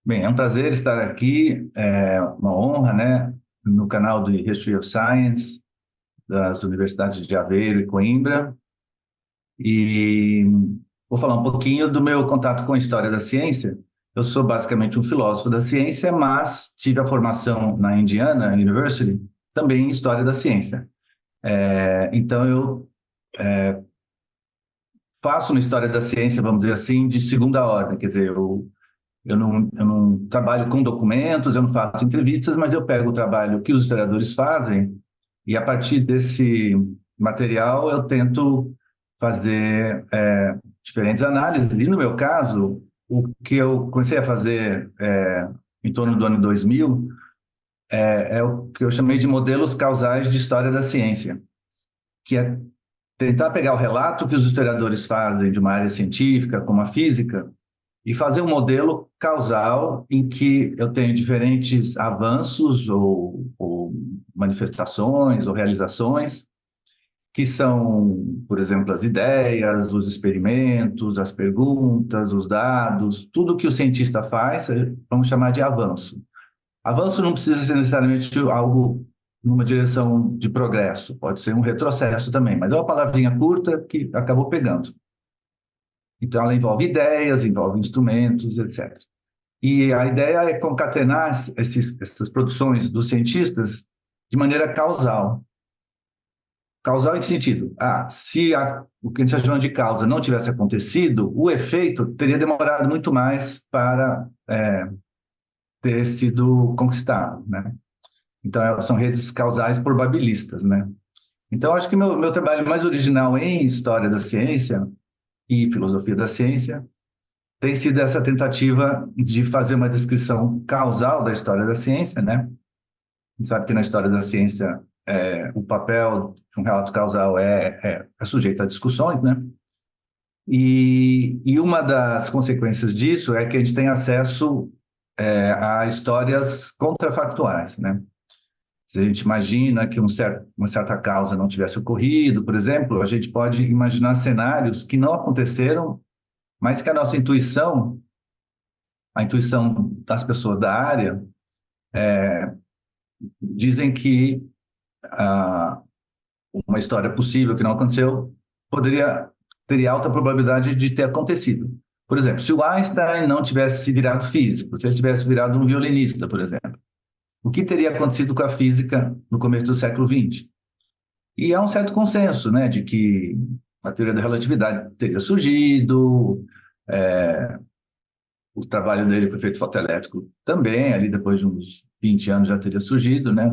Bem, é um prazer estar aqui, é uma honra, né, no canal do History of Science das Universidades de Aveiro e Coimbra, e vou falar um pouquinho do meu contato com a história da ciência. Eu sou basicamente um filósofo da ciência, mas tive a formação na Indiana University também em história da ciência. Então, eu faço uma história da ciência, vamos dizer assim, de segunda ordem, quer dizer, eu não trabalho com documentos, eu não faço entrevistas, mas eu pego o trabalho que os historiadores fazem e, a partir desse material, eu tento fazer diferentes análises. E, no meu caso, o que eu comecei a fazer em torno do ano 2000 é o que eu chamei de modelos causais de história da ciência, que é tentar pegar o relato que os historiadores fazem de uma área científica, como a física, e fazer um modelo causal em que eu tenho diferentes avanços ou manifestações ou realizações que são, por exemplo, as ideias, os experimentos, as perguntas, os dados, tudo que o cientista faz, vamos chamar de avanço. Avanço não precisa ser necessariamente algo numa direção de progresso, pode ser um retrocesso também, mas é uma palavrinha curta que acabou pegando. Então, ela envolve ideias, envolve instrumentos, etc. E a ideia é concatenar essas produções dos cientistas de maneira causal. Causal em que sentido? Se o que a gente está chamando de causa não tivesse acontecido, o efeito teria demorado muito mais para ter sido conquistado, né? Então, são redes causais probabilistas, né? Então, acho que meu trabalho mais original em história da ciência e filosofia da ciência tem sido essa tentativa de fazer uma descrição causal da história da ciência, né? A gente sabe que na história da ciência o papel de um relato causal é sujeito a discussões, né? E uma das consequências disso é que a gente tem acesso a histórias contrafactuais, né? Se a gente imagina que uma certa causa não tivesse ocorrido, por exemplo, a gente pode imaginar cenários que não aconteceram, mas que a nossa intuição, a intuição das pessoas da área, dizem que ah, uma história possível que não aconteceu teria alta probabilidade de ter acontecido. Por exemplo, se o Einstein não tivesse se virado físico, se ele tivesse virado um violinista, por exemplo, o que teria acontecido com a física no começo do século XX? E há um certo consenso, né, de que a teoria da relatividade teria surgido, é, o trabalho dele com efeito fotoelétrico também, ali depois de uns 20 anos já teria surgido, né?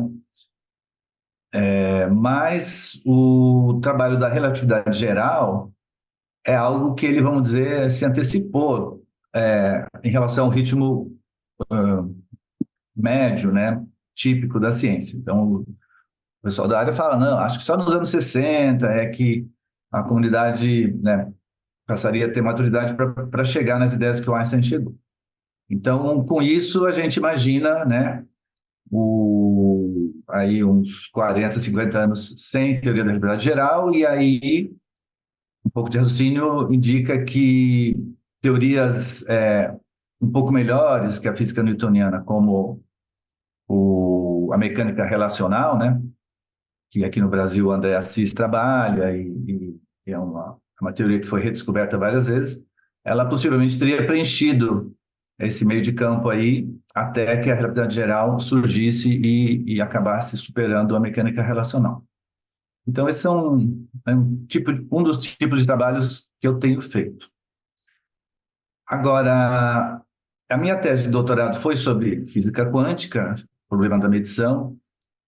Mas o trabalho da relatividade geral é algo que ele, vamos dizer, se antecipou em relação ao ritmo médio, né, típico da ciência. Então, o pessoal da área fala, não, acho que só nos anos 60 é que a comunidade, né, passaria a ter maturidade para chegar nas ideias que o Einstein chegou. Então, com isso, a gente imagina, né, aí uns 40, 50 anos sem teoria da relatividade geral, e aí um pouco de raciocínio indica que teorias um pouco melhores que a física newtoniana, como a mecânica relacional, né, que aqui no Brasil o André Assis trabalha, e é uma teoria que foi redescoberta várias vezes, ela possivelmente teria preenchido esse meio de campo aí até que a relatividade geral surgisse e acabasse superando a mecânica relacional. Então, esse um dos tipos de trabalhos que eu tenho feito. Agora, a minha tese de doutorado foi sobre física quântica, problema da medição.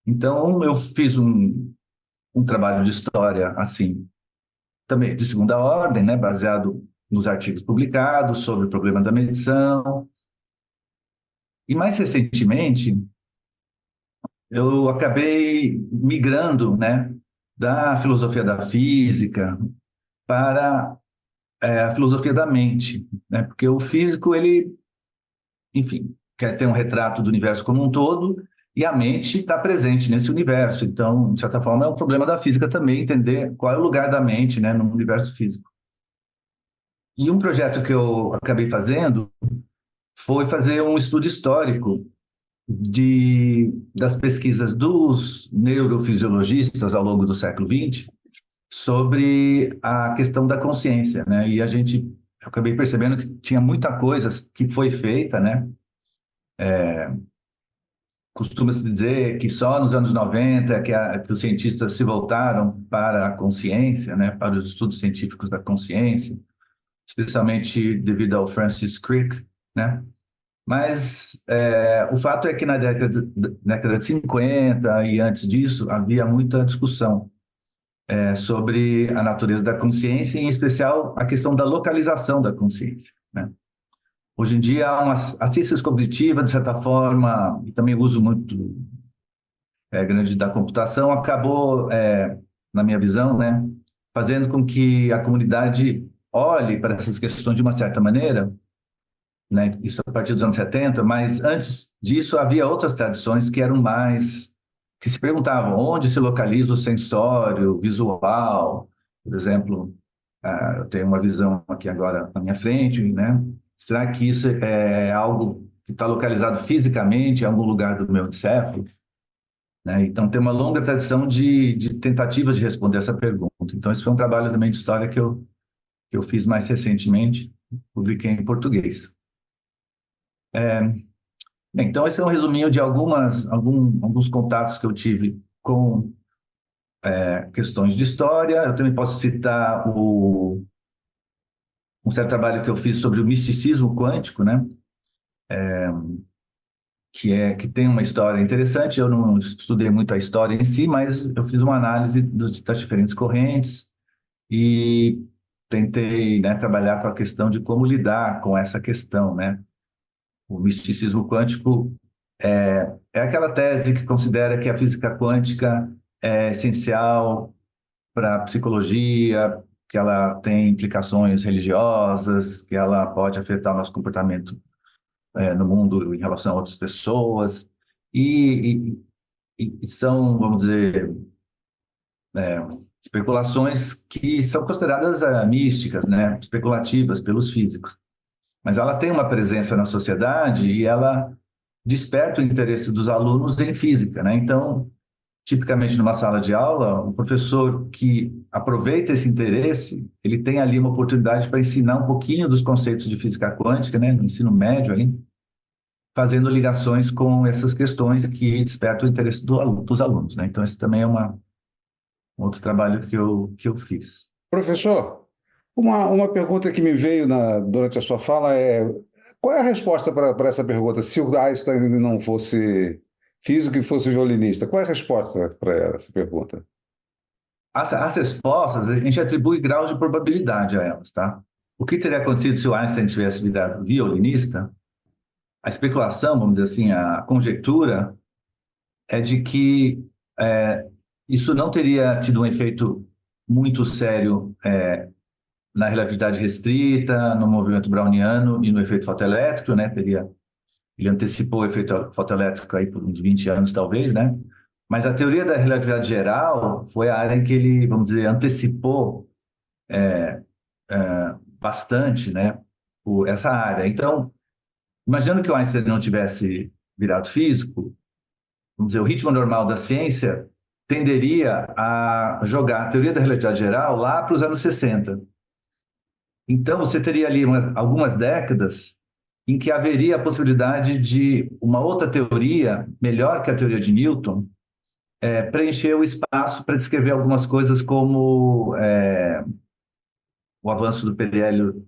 Então, eu fiz um trabalho de história, assim, também de segunda ordem, né, baseado nos artigos publicados sobre o problema da medição. E, mais recentemente, eu acabei migrando, né, da filosofia da física para a filosofia da mente, né? Porque o físico, ele, enfim, quer ter um retrato do universo como um todo, e a mente está presente nesse universo. Então, de certa forma, é um problema da física também entender qual é o lugar da mente, né, no universo físico. E um projeto que eu acabei fazendo foi fazer um estudo histórico das pesquisas dos neurofisiologistas ao longo do século XX sobre a questão da consciência, né? E eu acabei percebendo que tinha muita coisa que foi feita, né? Costuma-se dizer que só nos anos 90 que os cientistas se voltaram para a consciência, né? Para os estudos científicos da consciência, especialmente devido ao Francis Crick, né? Mas o fato é que na década de 50 e antes disso havia muita discussão sobre a natureza da consciência, e em especial a questão da localização da consciência, né? Hoje em dia, a ciência cognitiva, de certa forma, e também o uso muito grande da computação, acabou, na minha visão, né, fazendo com que a comunidade olhe para essas questões de uma certa maneira, né, isso a partir dos anos 70, mas antes disso havia outras tradições que eram que se perguntavam onde se localiza o sensório, visual, por exemplo, eu tenho uma visão aqui agora na minha frente, né? Será que isso é algo que está localizado fisicamente em algum lugar do meu encéfalo? Né? Então, tem uma longa tradição de tentativas de responder essa pergunta. Então, esse foi um trabalho também de história que eu fiz mais recentemente, publiquei em português. Bem, então, esse é um resuminho de alguns contatos que eu tive com questões de história. Eu também posso citar um certo trabalho que eu fiz sobre o misticismo quântico, né? Que tem uma história interessante. Eu não estudei muito a história em si, mas eu fiz uma análise das diferentes correntes e tentei, né, trabalhar com a questão de como lidar com essa questão, né? O misticismo quântico é aquela tese que considera que a física quântica é essencial para a psicologia, que ela tem implicações religiosas, que ela pode afetar o nosso comportamento no mundo em relação a outras pessoas, e, e são, vamos dizer, especulações que são consideradas místicas, né, especulativas pelos físicos. Mas ela tem uma presença na sociedade e ela desperta o interesse dos alunos em física, né? Então, tipicamente numa sala de aula, o professor que aproveita esse interesse, ele tem ali uma oportunidade para ensinar um pouquinho dos conceitos de física quântica, né, no ensino médio ali, fazendo ligações com essas questões que despertam o interesse dos alunos, né? Então, esse também é um outro trabalho que eu fiz. Professor, uma pergunta que me veio durante a sua fala é: qual é a resposta para essa pergunta? Se o Einstein não fosse físico e fosse violinista, qual é a resposta para essa pergunta? As respostas, a gente atribui graus de probabilidade a elas, tá? O que teria acontecido se o Einstein tivesse virado violinista? A especulação, vamos dizer assim, a conjectura é de que isso não teria tido um efeito muito sério na relatividade restrita, no movimento browniano e no efeito fotoelétrico, né? Ele antecipou o efeito fotoelétrico aí por uns 20 anos, talvez, né? Mas a teoria da relatividade geral foi a área em que ele, vamos dizer, antecipou bastante, né? Essa área. Então, imaginando que o Einstein não tivesse virado físico, vamos dizer, o ritmo normal da ciência tenderia a jogar a teoria da relatividade geral lá para os anos 60. Então, você teria ali algumas décadas em que haveria a possibilidade de uma outra teoria, melhor que a teoria de Newton, preencher o espaço para descrever algumas coisas como o avanço do periélio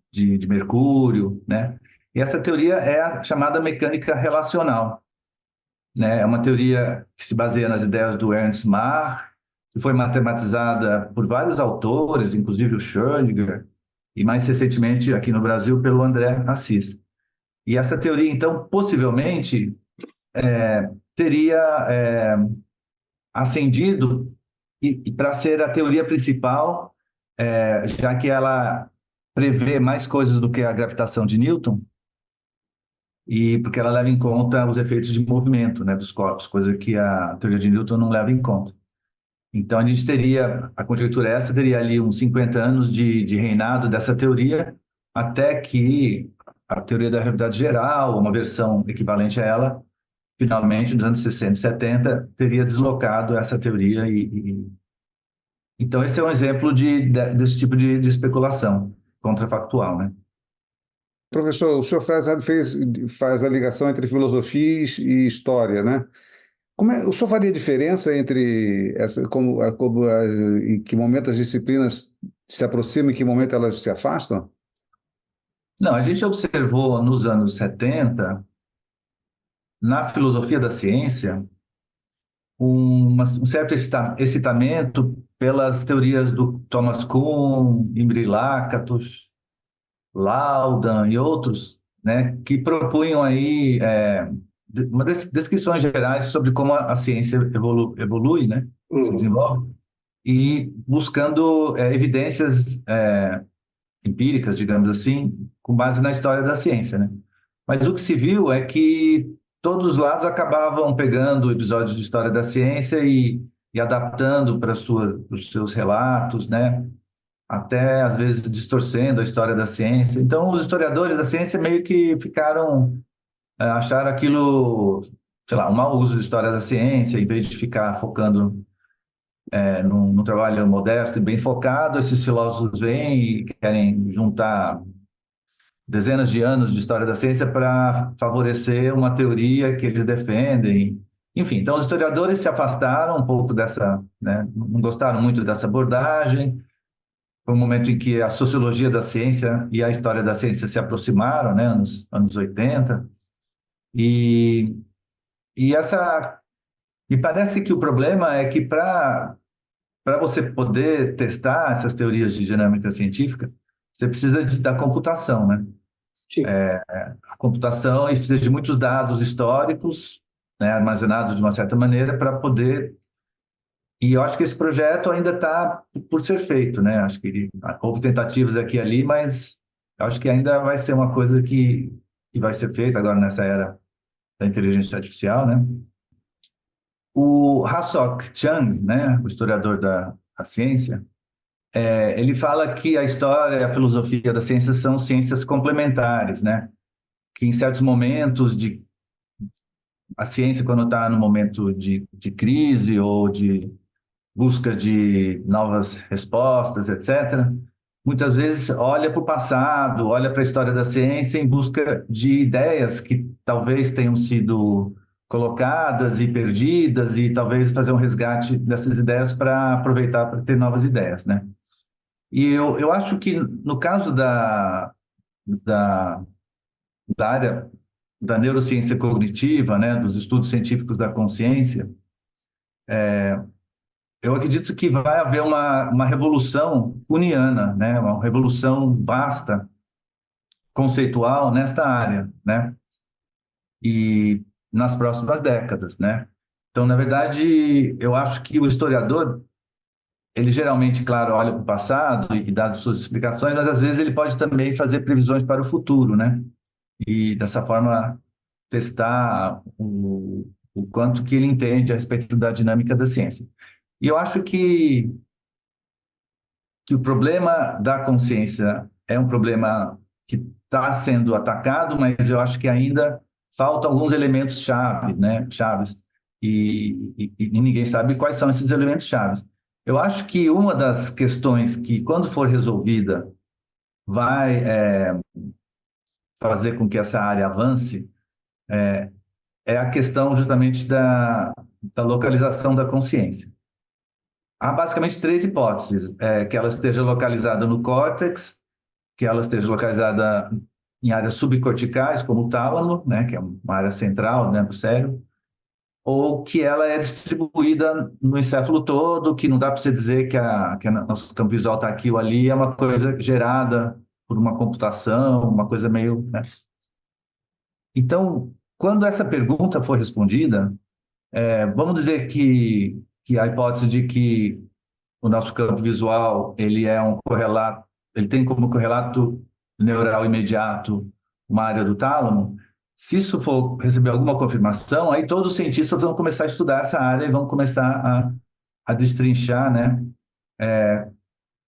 de Mercúrio, né? E essa teoria é a chamada mecânica relacional, né? É uma teoria que se baseia nas ideias do Ernst Mach, que foi matematizada por vários autores, inclusive o Schrödinger, e mais recentemente aqui no Brasil pelo André Assis. E essa teoria, então, possivelmente teria ascendido e para ser a teoria principal, já que ela prevê mais coisas do que a gravitação de Newton, e porque ela leva em conta os efeitos de movimento, né, dos corpos, coisa que a teoria de Newton não leva em conta. Então, a conjectura teria ali uns 50 anos de reinado dessa teoria, até que a teoria da realidade geral, uma versão equivalente a ela, finalmente, nos anos 60 e 70, teria deslocado essa teoria. Então, esse é um exemplo desse tipo de especulação contrafactual, né? Professor, o senhor faz a ligação entre filosofia e história, né? O senhor faria diferença entre em que momento as disciplinas se aproximam e em que momento elas se afastam? Não, a gente observou nos anos 70, na filosofia da ciência, um certo excitamento pelas teorias do Thomas Kuhn, Imre Lakatos, Laudan e outros, né, que propunham aí descrições gerais sobre como a ciência evolui, né, se Uhum. desenvolve, e buscando evidências empíricas, digamos assim, com base na história da ciência, né? Mas o que se viu é que todos os lados acabavam pegando episódios de história da ciência e adaptando para os seus relatos, né? Até às vezes distorcendo a história da ciência. Então, os historiadores da ciência meio que acharam aquilo, sei lá, um mau uso de história da ciência, em vez de ficar focando num trabalho modesto e bem focado, esses filósofos vêm e querem juntar dezenas de anos de história da ciência para favorecer uma teoria que eles defendem. Enfim, então os historiadores se afastaram um pouco dessa, né, não gostaram muito dessa abordagem. Foi um momento em que a sociologia da ciência e a história da ciência se aproximaram, né, anos 80. E, me parece que o problema é que para você poder testar essas teorias de dinâmica científica, você precisa da computação, né? Sim. A computação e precisa de muitos dados históricos, né, armazenados de uma certa maneira para poder. E eu acho que esse projeto ainda está por ser feito, né? Acho que houve tentativas aqui e ali, mas eu acho que ainda vai ser uma coisa que vai ser feita agora nessa era da inteligência artificial, né? O Ha-Seok Chang, né, o historiador da ciência, ele fala que a história e a filosofia da ciência são ciências complementares, né? Que em certos momentos a ciência, quando está no momento de crise ou de busca de novas respostas, etc., muitas vezes olha para o passado, olha para a história da ciência em busca de ideias que talvez tenham sido colocadas e perdidas e talvez fazer um resgate dessas ideias para aproveitar para ter novas ideias, né? E eu acho que no caso da, da área da neurociência cognitiva, né, dos estudos científicos da consciência, eu acredito que vai haver uma revolução uniana, né, uma revolução vasta, conceitual nesta área, né, e nas próximas décadas, né. Então, na verdade, eu acho que o historiador, ele geralmente, claro, olha para o passado e dá as suas explicações, mas às vezes ele pode também fazer previsões para o futuro, né, e dessa forma testar o quanto que ele entende a respeito da dinâmica da ciência. E eu acho que o problema da consciência é um problema que está sendo atacado, mas eu acho que ainda faltam alguns elementos chave, né, chaves, e ninguém sabe quais são esses elementos chaves. Eu acho que uma das questões que, quando for resolvida, vai fazer com que essa área avance é a questão justamente da localização da consciência. Há basicamente três hipóteses: que ela esteja localizada no córtex, que ela esteja localizada em áreas subcorticais, como o tálamo, né, que é uma área central, né, do cérebro, ou que ela é distribuída no encéfalo todo, que não dá para você dizer que nosso campo visual está aqui ou ali, é uma coisa gerada por uma computação, uma coisa meio, né? Então, quando essa pergunta for respondida, vamos dizer que a hipótese de que o nosso campo visual ele é um correlato, ele tem como correlato neural imediato uma área do tálamo. Se isso for receber alguma confirmação, aí todos os cientistas vão começar a estudar essa área e vão começar a destrinchar, né,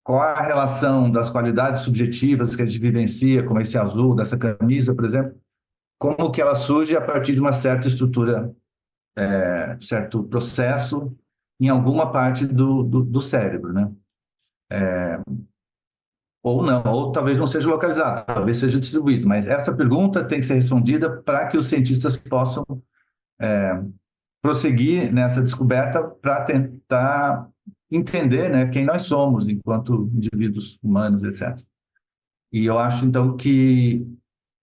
qual a relação das qualidades subjetivas que a gente vivencia, como esse azul dessa camisa, por exemplo, como que ela surge a partir de uma certa estrutura, certo processo em alguma parte do cérebro, né? Ou não, ou talvez não seja localizado, talvez seja distribuído, mas essa pergunta tem que ser respondida para que os cientistas possam prosseguir nessa descoberta para tentar entender, né, quem nós somos enquanto indivíduos humanos, etc. E eu acho, então, que,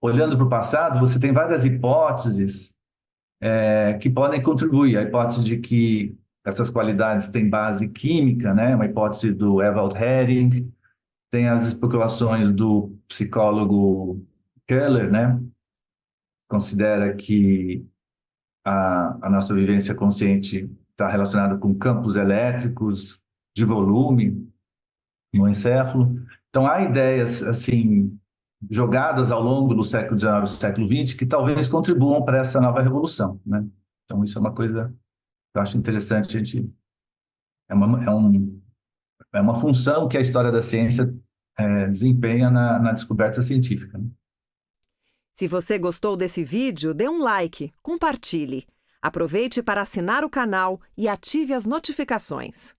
olhando para o passado, você tem várias hipóteses que podem contribuir. A hipótese de que essas qualidades têm base química, né, uma hipótese do Ewald Hering, tem as especulações do psicólogo Keller, né, considera que a nossa vivência consciente está relacionada com campos elétricos de volume no encéfalo. Então, há ideias, assim, jogadas ao longo do século XIX e século XX que talvez contribuam para essa nova revolução, né? Então, isso é uma coisa que eu acho interessante. É uma, é um, é uma função que a história da ciência desempenha na descoberta científica, né? Se você gostou desse vídeo, dê um like, compartilhe. Aproveite para assinar o canal e ative as notificações.